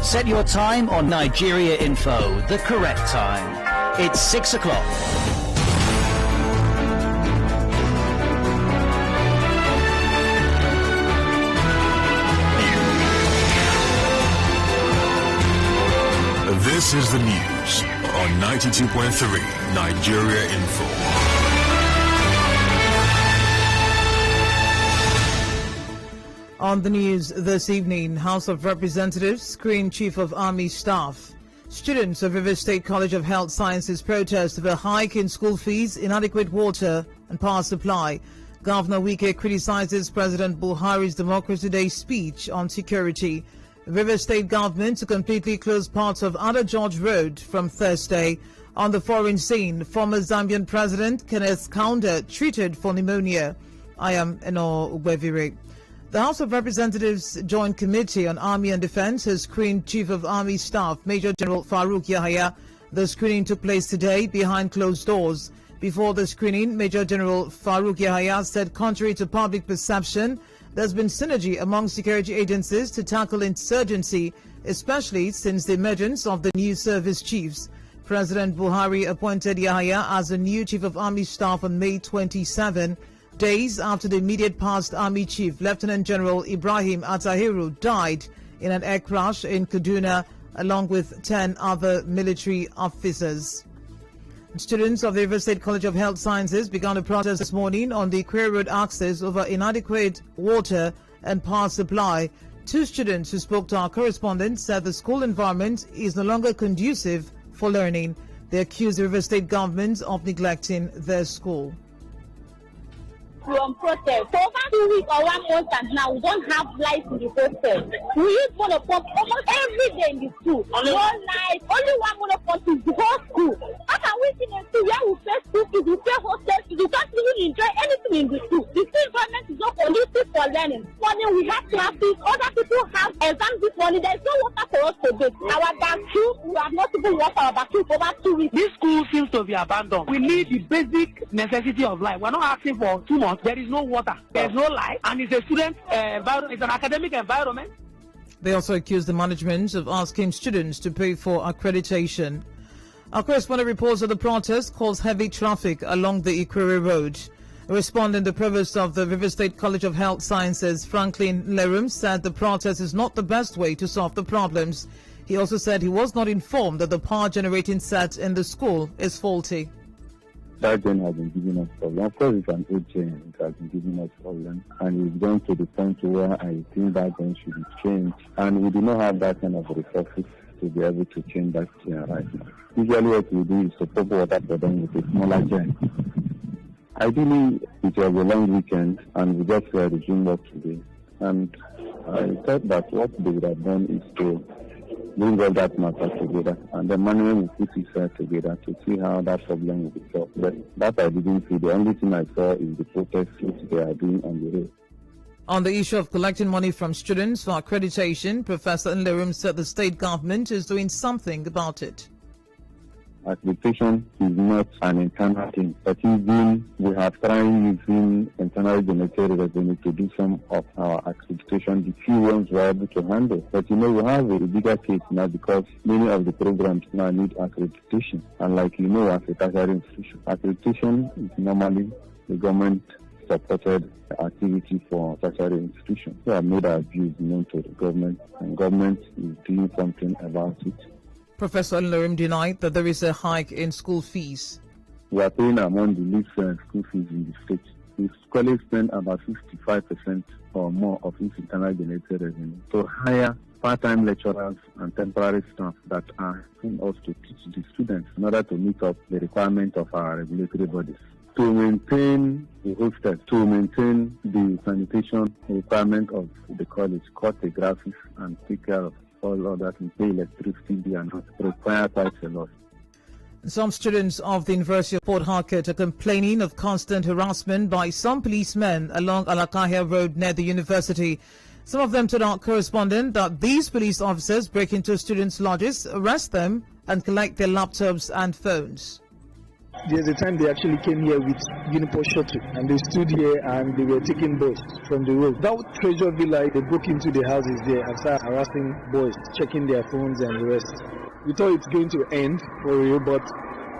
Set your time on Nigeria Info, the correct time. It's 6 o'clock. This is the news on 92.3 Nigeria Info. On the news this evening, House of Representatives screened Chief of Army Staff. Students of River State College of Health Sciences protest over hike in school fees, inadequate water and power supply. Governor Wike criticizes President Buhari's Democracy Day speech on security. River State government to completely close parts of Ada George Road from Thursday. On the foreign scene, former Zambian President Kenneth Kaunda treated for pneumonia. I am Enoh, Ogbevire. The House of Representatives Joint Committee on Army and Defense has screened Chief of Army Staff Major General Farouk Yahaya. The screening took place today behind closed doors. Before the screening, Major General Farouk Yahaya said contrary to public perception, there's been synergy among security agencies to tackle insurgency, especially since the emergence of the new service chiefs. President Buhari appointed Yahaya as the new Chief of Army Staff on May 27, days after the immediate past Army Chief, Lieutenant General Ibrahim Atahiru, died in an air crash in Kaduna, along with 10 other military officers. Students of the River State College of Health Sciences began a protest this morning on the Queer Road access over inadequate water and power supply. Two students who spoke to our correspondent said the school environment is no longer conducive for learning. They accused the River State government of neglecting their school. From protest. For over 2 weeks or 1 month and now we don't have lights in the hostel. We use monopump almost every day in the school. No light, only one monopump is the whole school. How can we see in school where we pay school fees, we pay hostel fees, we can't even enjoy anything in the school? The school environment is not conducive for learning. Morning we have classes, other people have exams this morning. There is no water for us to bathe. Our bathroom, we have not even washed our bathroom for over 2 weeks. This school seems to be abandoned. We need the basic necessity of life. We're not asking for too much. There is no water, there is no light, and it's a student environment, it's an academic environment. They also accused the management of asking students to pay for accreditation. Our correspondent reports that the protest caused heavy traffic along the Ikwere Road. Responding, the provost of the River State College of Health Sciences, Franklin Lerum, said the protest is not the best way to solve the problems. He also said he was not informed that the power generating set in the school is faulty. That gen has been giving us problems. Of course, it's an old gen. It has been giving us problems. And it's going to the point where I think that gen should be changed. And we do not have that kind of resources to be able to change that gen right now. Usually what we do is to pump water for them with a smaller gen. Ideally, it was a long weekend and we just resumed work today. And I thought that what they would have done is to bring all that matter together, and then management will put itself together to see how that problem will be solved. But that I didn't see. The only thing I saw is the protests which they are doing on the road. On the issue of collecting money from students for accreditation, Professor Nlerum said the state government is doing something about it. Accreditation is not an internal thing, but even we have tried using internal generated revenue to do some of our accreditation. The few ones were able to handle. But we have a bigger case now because many of the programs now need accreditation. And like as a tertiary institution, accreditation is normally the government supported activity for tertiary institutions. So I made our views known to the government, and government is doing something about it. Professor Nlerum denied that there is a hike in school fees. We are paying among the least school fees in the state. The college spend about 65% or more of its internal generated revenue to hire part-time lecturers and temporary staff that are helping us to teach the students in order to meet up the requirement of our regulatory bodies. To maintain the hostel, to maintain the sanitation requirement of the college, cut the graphics and take care of all of that, and pay electricity and require quite a lot. Some students of the University of Port Harcourt are complaining of constant harassment by some policemen along Alakahia Road near the university. Some of them told our correspondent that these police officers break into students' lodges, arrest them and collect their laptops and phones. There's a time they actually came here with Unipo shuttle and they stood here and they were taking boys from the road. That Treasure Villa, they broke into the houses there and started harassing boys, checking their phones and the rest. We thought it's going to end for real, but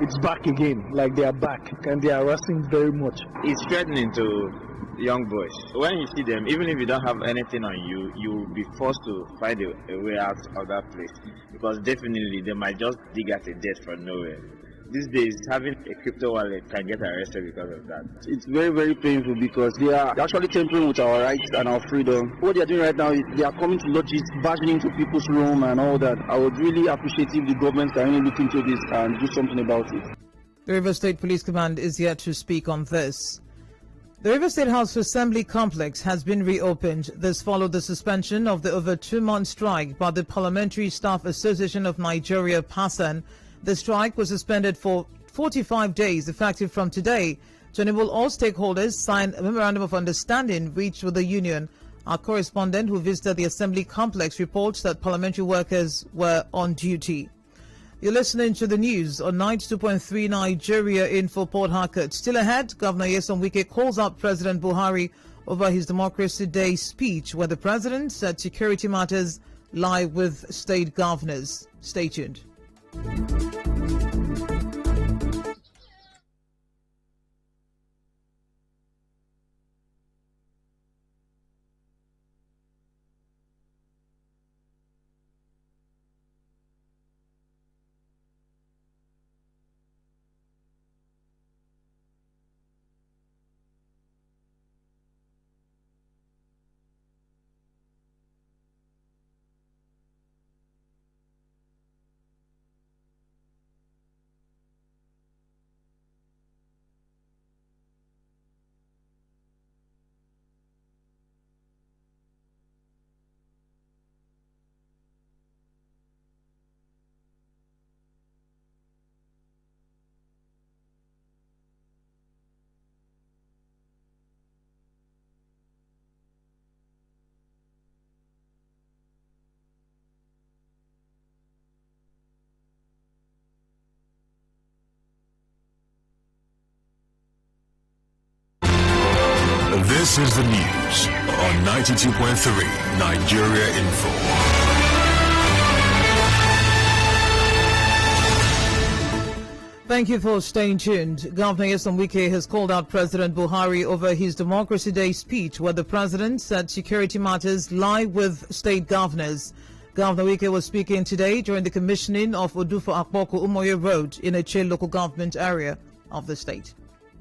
it's back again, like they are back and they are harassing very much. It's threatening to young boys. When you see them, even if you don't have anything on you, you will be forced to find a way out of that place, because definitely they might just dig out a debt from nowhere. These days, having a crypto wallet can get arrested because of that. It's very, very painful because they are actually tampering with our rights and our freedom. What they are doing right now is they are coming to lodges, barging into people's room and all that. I would really appreciate if the government can really look into this and do something about it. The River State Police Command is yet to speak on this. The River State House Assembly complex has been reopened. This followed the suspension of the over 2-month strike by the Parliamentary Staff Association of Nigeria, PASAN. The strike was suspended for 45 days, effective from today, to enable all stakeholders sign a memorandum of understanding reached with the union. Our correspondent who visited the Assembly complex reports that parliamentary workers were on duty. You're listening to the news on 92.3 Nigeria Info Port Harcourt. Still ahead, Governor Nyesom Wike calls out President Buhari over his Democracy Day speech, where the president said security matters lie with state governors. Stay tuned. This is the news on 92.3 Nigeria Info. Thank you for staying tuned. Governor Nyesom Wike has called out President Buhari over his Democracy Day speech, where the president said security matters lie with state governors. Governor Wike was speaking today during the commissioning of Odufo-Akpoko-Umoye Road in a Eche local government area of the state.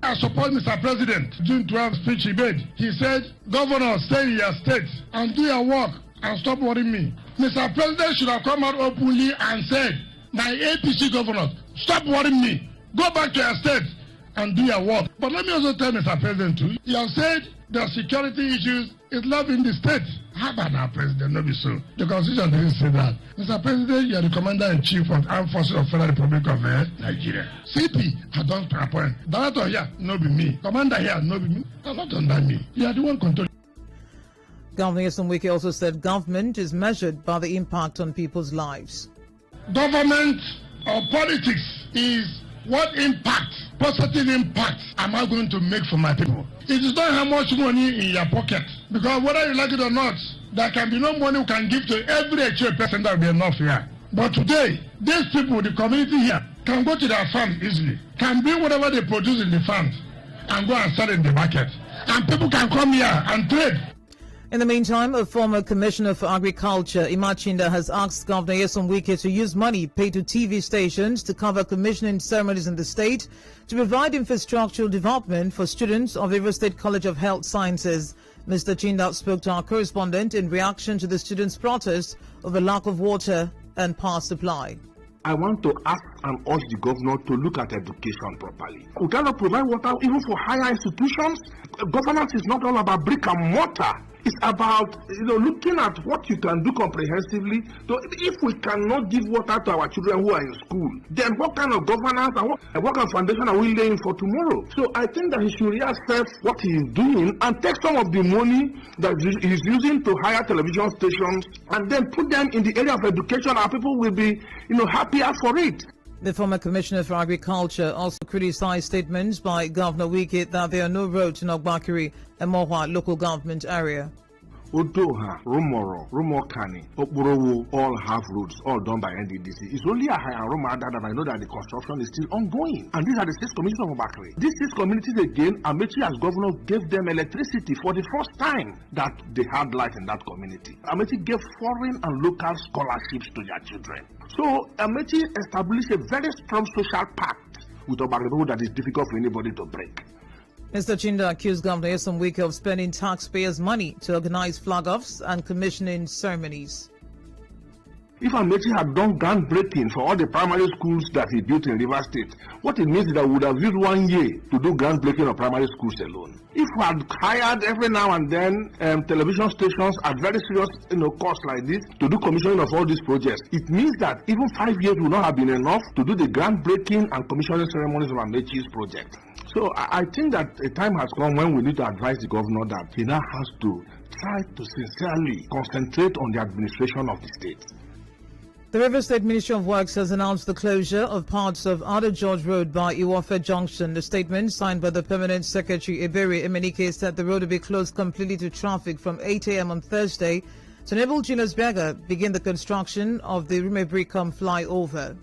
I support Mr. President. June 12 speech he made. He said, governors, stay in your state and do your work and stop worrying me. Mr. President should have come out openly and said, my APC governors, stop worrying me. Go back to your state and do your work. But let me also tell Mr. President too, you have said the security issues is love in the state. How about now, President? No be so. The Constitution didn't say that. Mr. President, you are the Commander-in-Chief of Armed Forces of Federal Republic of Nigeria. CP has done appoint. Director here, no be me. Commander here, no be me. That's not under me. You are the one controlling. Governor Nyesom Wike also said government is measured by the impact on people's lives. Government or politics is what impact, positive impact, am I going to make for my people? It is not how much money in your pocket. Because whether you like it or not, there can be no money you can give to every actual person that will be enough here. But today, these people, the community here, can go to their farm easily, can bring whatever they produce in the farm and go and sell it in the market. And people can come here and trade. In the meantime, a former Commissioner for Agriculture, Imachinda, has asked Governor Nyesom Wike to use money paid to TV stations to cover commissioning ceremonies in the state to provide infrastructural development for students of River State College of Health Sciences. Mr. Chinda spoke to our correspondent in reaction to the students' protest over lack of water and power supply. I want to ask and urge the governor to look at education properly. We cannot provide water even for higher institutions. Governance is not all about brick and mortar. It's about looking at what you can do comprehensively. So if we cannot give water to our children who are in school, then what kind of governance and what kind of foundation are we laying for tomorrow? So I think that he should reassess what he is doing and take some of the money that he is using to hire television stations and then put them in the area of education. Our people will be happier for it. The former Commissioner for Agriculture also criticized statements by Governor Wike that there are no roads in Ogbevire and Mohwa local government area. Odoha, Romoro, Romokani, Okborowo all have roads, all done by NDDC. It's only a high Romada that I know that the construction is still ongoing. And these are the 6 communities of Ogbevire. These 6 communities again, Amechi as governor gave them electricity for the first time that they had light in that community. Amechi gave foreign and local scholarships to their children. So Amechi established a very strong social pact with Ogbevire that is difficult for anybody to break. Mr. Chinda accused Governor Enoh Wike of spending taxpayers' money to organize flag-offs and commissioning ceremonies. If Amechi had done groundbreaking for all the primary schools that he built in Rivers State, what it means is that we would have used 1 year to do groundbreaking of primary schools alone. If we had hired every now and then television stations at very serious costs like this to do commissioning of all these projects, it means that even 5 years would not have been enough to do the groundbreaking and commissioning ceremonies of Amechi's project. So I think that a time has come when we need to advise the governor that he now has to try to sincerely concentrate on the administration of the state. The Rivers State Ministry of Works has announced the closure of parts of Ada George Road by Iwafe Junction. The statement signed by the Permanent Secretary Ebere Emenike said the road will be closed completely to traffic from 8 a.m. on Thursday to enable Julius Berger begin the construction of the Rumebricom flyover.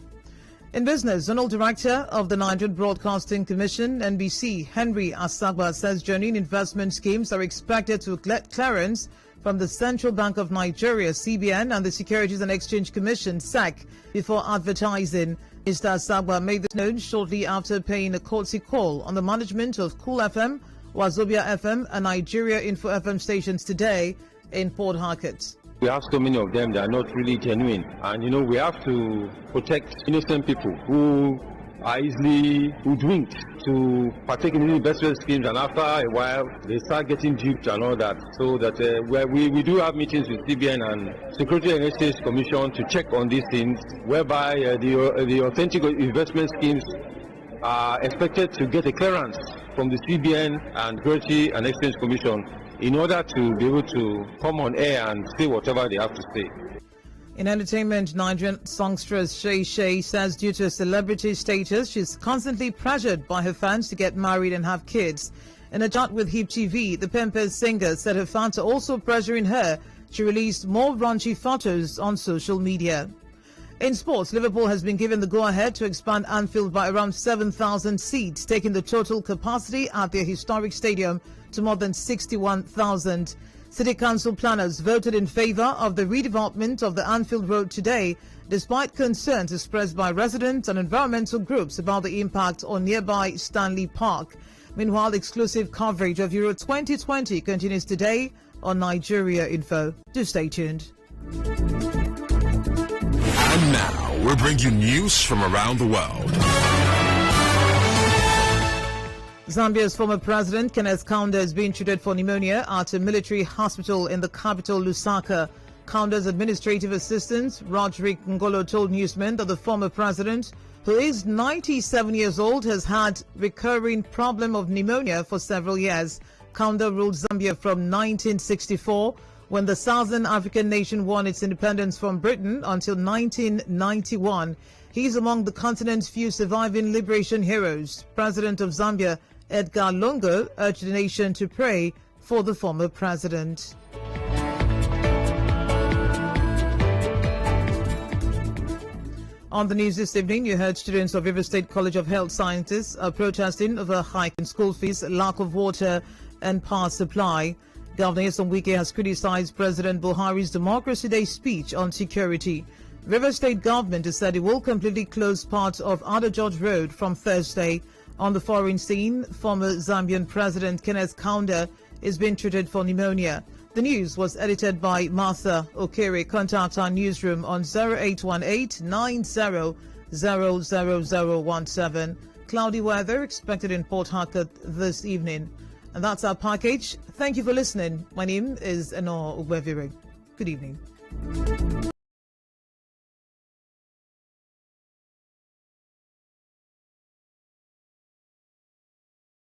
In business, Zonal Director of the Nigerian Broadcasting Commission, NBC, Henry Asagba, says genuine investment schemes are expected to get clearance from the Central Bank of Nigeria, CBN, and the Securities and Exchange Commission, SEC, before advertising. Mr. Asagba made this known shortly after paying a courtesy call on the management of Cool FM, Wazobia FM, and Nigeria Info FM stations today in Port Harcourt. We have so many of them that are not really genuine, and we have to protect innocent people who are easily hoodwinked to partake in investment schemes, and after a while they start getting duped and all that. So that we do have meetings with CBN and Securities and Exchange Commission to check on these things, whereby the authentic investment schemes are expected to get a clearance from the CBN and Securities and Exchange Commission in order to be able to come on air and say whatever they have to say. In entertainment, Nigerian songstress Shay Shay says due to her celebrity status, she's constantly pressured by her fans to get married and have kids. In a chat with Hip TV, the Pempers singer said her fans are also pressuring her to release more raunchy photos on social media. In sports, Liverpool has been given the go-ahead to expand Anfield by around 7,000 seats, taking the total capacity at their historic stadium to more than 61,000. City Council planners voted in favour of the redevelopment of the Anfield Road today, despite concerns expressed by residents and environmental groups about the impact on nearby Stanley Park. Meanwhile, exclusive coverage of Euro 2020 continues today on Nigeria Info. Do stay tuned. And now, we bring you news from around the world. Zambia's former president, Kenneth Kaunda, is being treated for pneumonia at a military hospital in the capital, Lusaka. Kaunda's administrative assistant, Roderick Ngolo, told newsmen that the former president, who is 97 years old, has had recurring problem of pneumonia for several years. Kaunda ruled Zambia from 1964, when the Southern African nation won its independence from Britain, until 1991. He is among the continent's few surviving liberation heroes. President of Zambia, Edgar Lungu, urged the nation to pray for the former president. On the news this evening, you heard students of River State College of Health Sciences are protesting over a hike in school fees, lack of water and power supply. Governor Enoh Wike has criticized President Buhari's Democracy Day speech on security. River State government has said it will completely close parts of Ada George Road from Thursday. On the foreign scene, former Zambian President Kenneth Kaunda is being treated for pneumonia. The news was edited by Martha Okere. Contact our newsroom on 0818 90 00017. Cloudy weather expected in Port Harcourt this evening. And that's our package. Thank you for listening. My name is Enoh Ogbevire. Good evening.